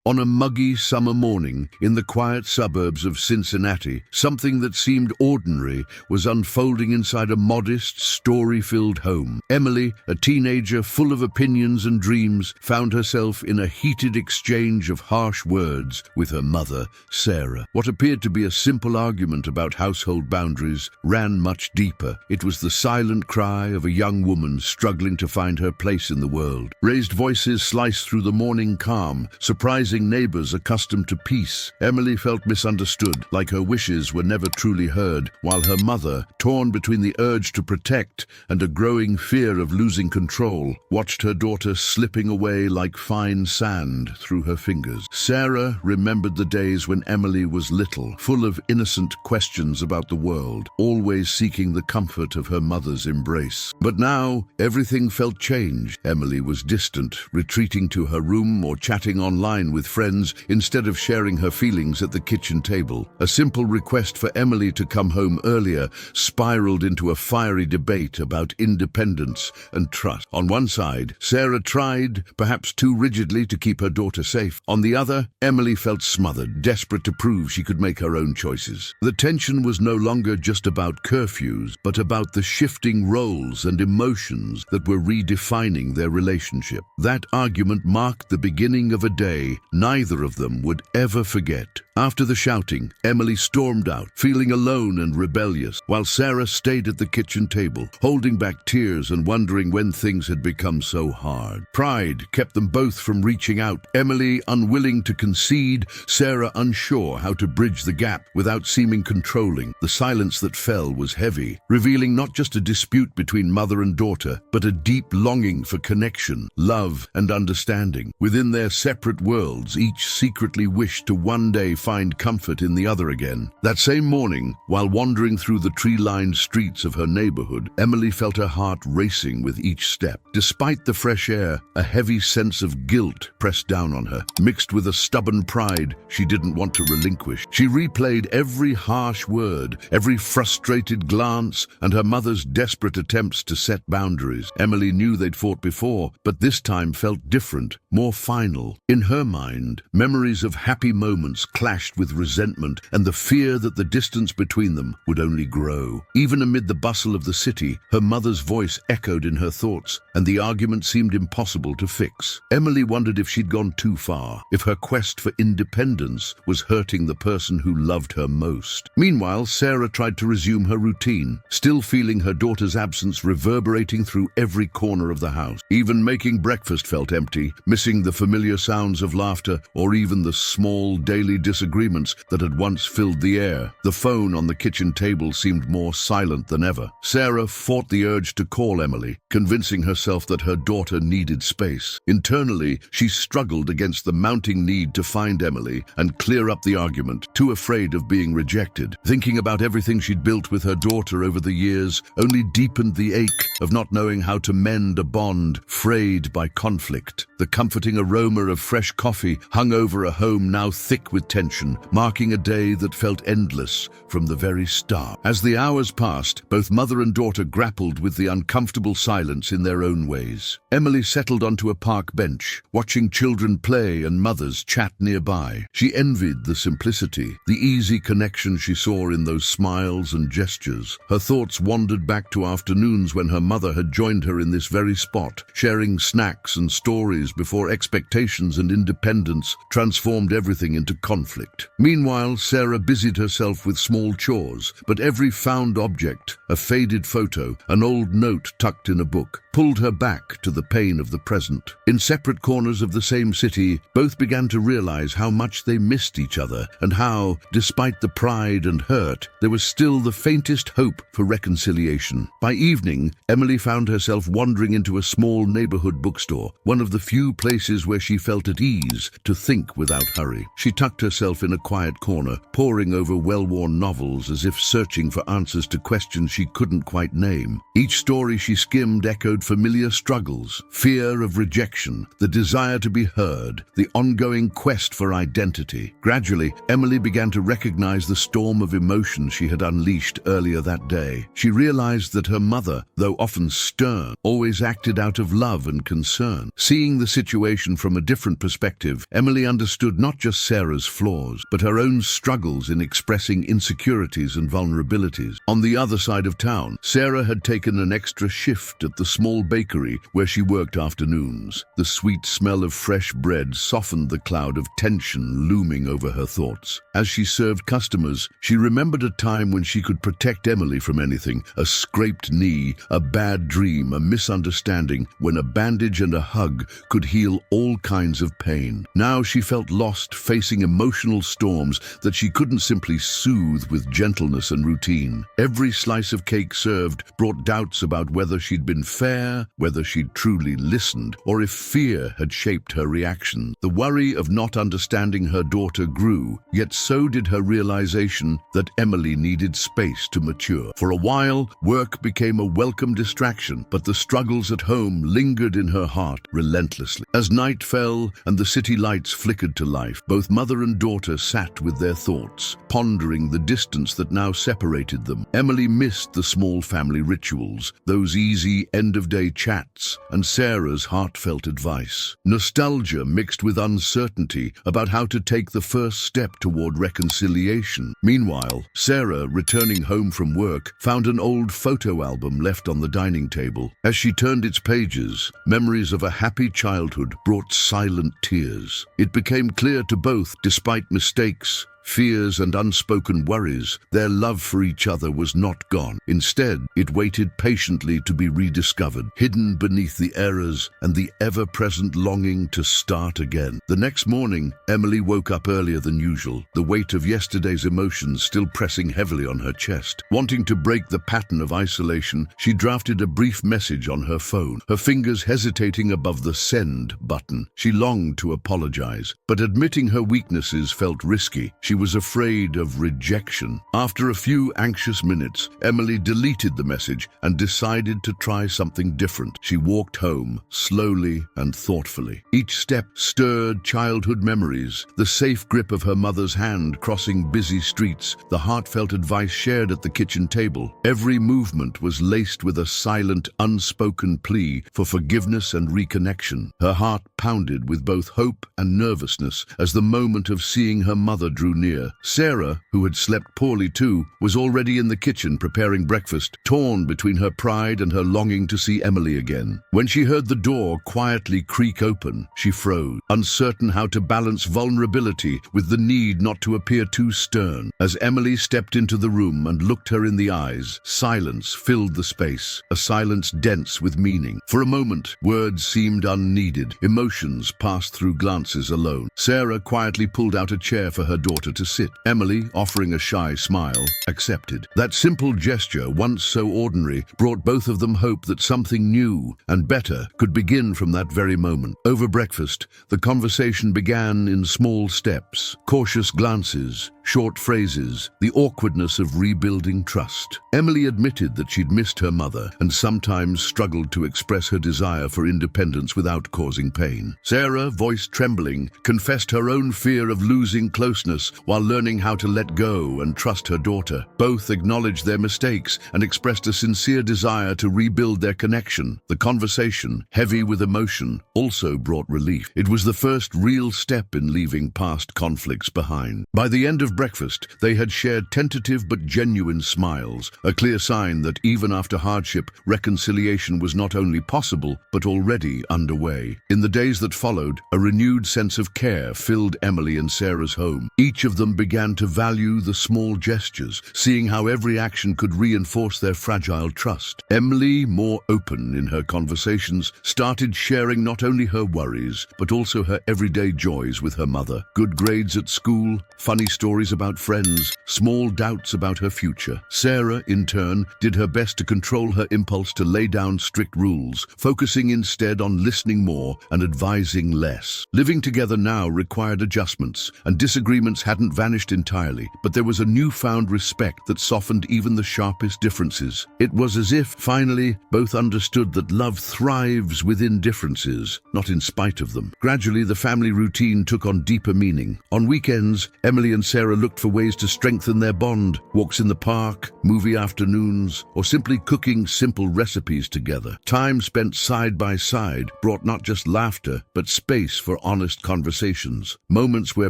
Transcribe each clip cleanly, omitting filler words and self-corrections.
On a muggy summer morning in the quiet suburbs of Cincinnati, something that seemed ordinary was unfolding inside a modest, story-filled home. Emily, a teenager full of opinions and dreams, found herself in a heated exchange of harsh words with her mother, Sarah. What appeared to be a simple argument about household boundaries ran much deeper. It was the silent cry of a young woman struggling to find her place in the world. Raised voices sliced through the morning calm, surprising neighbors accustomed to peace. Emily felt misunderstood, like her wishes were never truly heard, while her mother, torn between the urge to protect and a growing fear of losing control, watched her daughter slipping away like fine sand through her fingers. Sarah remembered the days when Emily was little, full of innocent questions about the world, always seeking the comfort of her mother's embrace. But now, everything felt changed. Emily was distant, retreating to her room or chatting online with friends instead of sharing her feelings at the kitchen table. A simple request for Emily to come home earlier spiraled into a fiery debate about independence and trust. On one side, Sarah tried, perhaps too rigidly, to keep her daughter safe. On the other, Emily felt smothered, desperate to prove she could make her own choices. The tension was no longer just about curfews, but about the shifting roles and emotions that were redefining their relationship. That argument marked the beginning of a day neither of them would ever forget. After the shouting, Emily stormed out, feeling alone and rebellious, while Sarah stayed at the kitchen table, holding back tears and wondering when things had become so hard. Pride kept them both from reaching out, Emily unwilling to concede, Sarah unsure how to bridge the gap without seeming controlling. The silence that fell was heavy, revealing not just a dispute between mother and daughter, but a deep longing for connection, love, and understanding. Within their separate worlds, each secretly wished to one day find comfort in the other again. That same morning, while wandering through the tree-lined streets of her neighborhood, Emily felt her heart racing with each step. Despite the fresh air, a heavy sense of guilt pressed down on her, mixed with a stubborn pride she didn't want to relinquish. She replayed every harsh word, every frustrated glance, and her mother's desperate attempts to set boundaries. Emily knew they'd fought before, but this time felt different, more final. In her mind, memories of happy moments clashed with resentment and the fear that the distance between them would only grow. Even amid the bustle of the city, her mother's voice echoed in her thoughts, and the argument seemed impossible to fix. Emily wondered if she'd gone too far, if her quest for independence was hurting the person who loved her most. Meanwhile, Sarah tried to resume her routine, still feeling her daughter's absence reverberating through every corner of the house. Even making breakfast felt empty, missing the familiar sounds of laughter or even the small daily disagreements that had once filled the air. The phone on the kitchen table seemed more silent than ever. Sarah fought the urge to call Emily, convincing herself that her daughter needed space. Internally, she struggled against the mounting need to find Emily and clear up the argument, too afraid of being rejected. Thinking about everything she'd built with her daughter over the years only deepened the ache of not knowing how to mend a bond frayed by conflict. The comforting aroma of fresh coffee hung over a home now thick with tension, marking a day that felt endless from the very start. As the hours passed, both mother and daughter grappled with the uncomfortable silence in their own ways. Emily settled onto a park bench, watching children play and mothers chat nearby. She envied the simplicity, the easy connection she saw in those smiles and gestures. Her thoughts wandered back to afternoons when her mother had joined her in this very spot, sharing snacks and stories before expectations and independence transformed everything into conflict. Meanwhile, Sarah busied herself with small chores, but every found object, a faded photo, an old note tucked in a book, pulled her back to the pain of the present. In separate corners of the same city, both began to realize how much they missed each other and how, despite the pride and hurt, there was still the faintest hope for reconciliation. By evening, Emily found herself wandering into a small neighborhood bookstore, one of the few places where she felt at ease to think without hurry. She tucked herself in a quiet corner, poring over well-worn novels as if searching for answers to questions she couldn't quite name. Each story she skimmed echoed familiar struggles: fear of rejection, the desire to be heard, the ongoing quest for identity. Gradually, Emily began to recognize the storm of emotions she had unleashed earlier that day. She realized that her mother, though often stern, always acted out of love and concern. Seeing the situation from a different perspective, Emily understood not just Sarah's flaws, but her own struggles in expressing insecurities and vulnerabilities. On the other side of town, Sarah had taken an extra shift at the small bakery where she worked afternoons. The sweet smell of fresh bread softened the cloud of tension looming over her thoughts. As she served customers, she remembered a time when she could protect Emily from anything: a scraped knee, a bad dream, a misunderstanding, when a bandage and a hug could heal all kinds of pain. Now she felt lost, facing emotional storms that she couldn't simply soothe with gentleness and routine. Every slice of cake served brought doubts about whether she'd been fair, whether she'd truly listened, or if fear had shaped her reaction. The worry of not understanding her daughter grew, yet so did her realization that Emily needed space to mature. For a while, work became a welcome distraction, but the struggles at home lingered in her heart relentlessly. As night fell and the city lights flickered to life, both mother and daughter sat with their thoughts, pondering the distance that now separated them. Emily missed the small family rituals, those easy end-of-day chats, and Sarah's heartfelt advice. Nostalgia mixed with uncertainty about how to take the first step toward reconciliation. Meanwhile, Sarah, returning home from work, found an old photo album left on the dining table. As she turned its pages, memories of a happy childhood brought silent tears. It became clear to both, despite mistakes, fears and unspoken worries, their love for each other was not gone. Instead, it waited patiently to be rediscovered, hidden beneath the errors and the ever-present longing to start again. The next morning, Emily woke up earlier than usual, the weight of yesterday's emotions still pressing heavily on her chest. Wanting to break the pattern of isolation, she drafted a brief message on her phone, her fingers hesitating above the send button. She longed to apologize, but admitting her weaknesses felt risky. She was afraid of rejection. After a few anxious minutes, Emily deleted the message and decided to try something different. She walked home, slowly and thoughtfully. Each step stirred childhood memories: the safe grip of her mother's hand crossing busy streets, the heartfelt advice shared at the kitchen table. Every movement was laced with a silent, unspoken plea for forgiveness and reconnection. Her heart pounded with both hope and nervousness as the moment of seeing her mother drew near. Sarah, who had slept poorly too, was already in the kitchen preparing breakfast, torn between her pride and her longing to see Emily again. When she heard the door quietly creak open, she froze, uncertain how to balance vulnerability with the need not to appear too stern. As Emily stepped into the room and looked her in the eyes, silence filled the space, a silence dense with meaning. For a moment, words seemed unneeded. Emotions passed through glances alone. Sarah quietly pulled out a chair for her daughter to sit. Emily, offering a shy smile, accepted. That simple gesture, once so ordinary, brought both of them hope that something new and better could begin from that very moment. Over breakfast, the conversation began in small steps, cautious glances, short phrases, the awkwardness of rebuilding trust. Emily admitted that she'd missed her mother and sometimes struggled to express her desire for independence without causing pain. Sarah, voice trembling, confessed her own fear of losing closeness while learning how to let go and trust her daughter. Both acknowledged their mistakes and expressed a sincere desire to rebuild their connection. The conversation, heavy with emotion, also brought relief. It was the first real step in leaving past conflicts behind. By the end of breakfast, they had shared tentative but genuine smiles, a clear sign that even after hardship, reconciliation was not only possible, but already underway. In the days that followed, a renewed sense of care filled Emily and Sarah's home. Each of them began to value the small gestures, seeing how every action could reinforce their fragile trust. Emily, more open in her conversations, started sharing not only her worries, but also her everyday joys with her mother. Good grades at school, funny stories worries about friends, small doubts about her future. Sarah, in turn, did her best to control her impulse to lay down strict rules, focusing instead on listening more and advising less. Living together now required adjustments, and disagreements hadn't vanished entirely, but there was a newfound respect that softened even the sharpest differences. It was as if, finally, both understood that love thrives within differences, not in spite of them. Gradually, the family routine took on deeper meaning. On weekends, Emily and Sarah looked for ways to strengthen their bond: walks in the park, movie afternoons, or simply cooking simple recipes together. Time spent side by side brought not just laughter, but space for honest conversations, moments where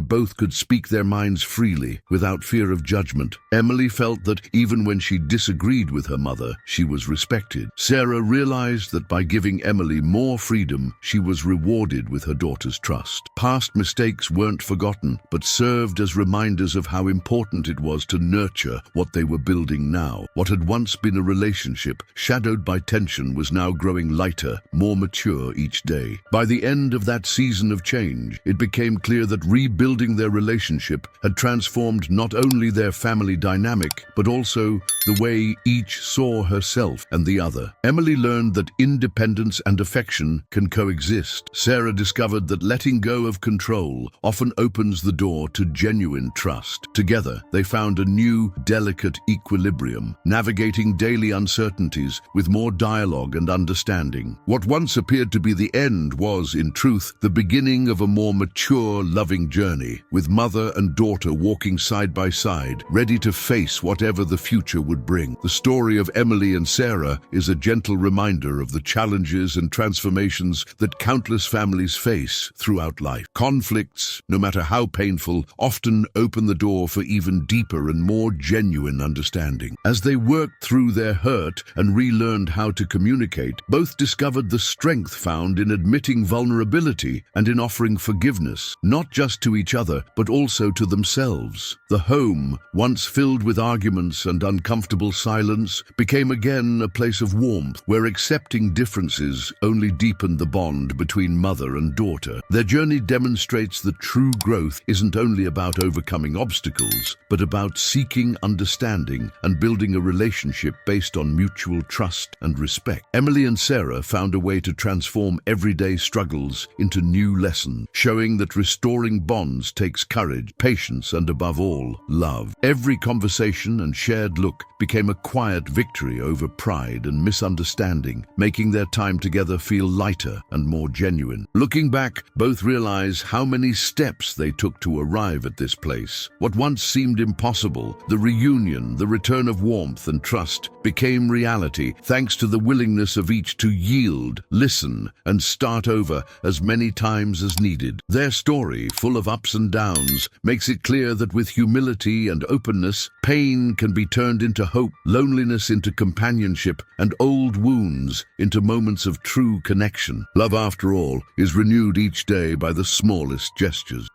both could speak their minds freely, without fear of judgment. Emily felt that even when she disagreed with her mother, she was respected. Sarah realized that by giving Emily more freedom, she was rewarded with her daughter's trust. Past mistakes weren't forgotten, but served as reminders of how important it was to nurture what they were building now. What had once been a relationship, shadowed by tension, was now growing lighter, more mature each day. By the end of that season of change, it became clear that rebuilding their relationship had transformed not only their family dynamic, but also the way each saw herself and the other. Emily learned that independence and affection can coexist. Sarah discovered that letting go of control often opens the door to genuine trust. Together, they found a new, delicate equilibrium, navigating daily uncertainties with more dialogue and understanding. What once appeared to be the end was, in truth, the beginning of a more mature, loving journey, with mother and daughter walking side by side, ready to face whatever the future would bring. The story of Emily and Sarah is a gentle reminder of the challenges and transformations that countless families face throughout life. Conflicts, no matter how painful, often open the door for even deeper and more genuine understanding. As they worked through their hurt and relearned how to communicate, both discovered the strength found in admitting vulnerability and in offering forgiveness, not just to each other, but also to themselves. The home, once filled with arguments and uncomfortable silence, became again a place of warmth, where accepting differences only deepened the bond between mother and daughter. Their journey demonstrates that true growth isn't only about overcoming obstacles, but about seeking understanding and building a relationship based on mutual trust and respect. Emily and Sarah found a way to transform everyday struggles into new lessons, showing that restoring bonds takes courage, patience, and above all, love. Every conversation and shared look became a quiet victory over pride and misunderstanding, making their time together feel lighter and more genuine. Looking back, both realize how many steps they took to arrive at this place. What once seemed impossible, the reunion, the return of warmth and trust, became reality thanks to the willingness of each to yield, listen, and start over as many times as needed. Their story, full of ups and downs, makes it clear that with humility and openness, pain can be turned into hope, loneliness into companionship, and old wounds into moments of true connection. Love, after all, is renewed each day by the smallest gestures.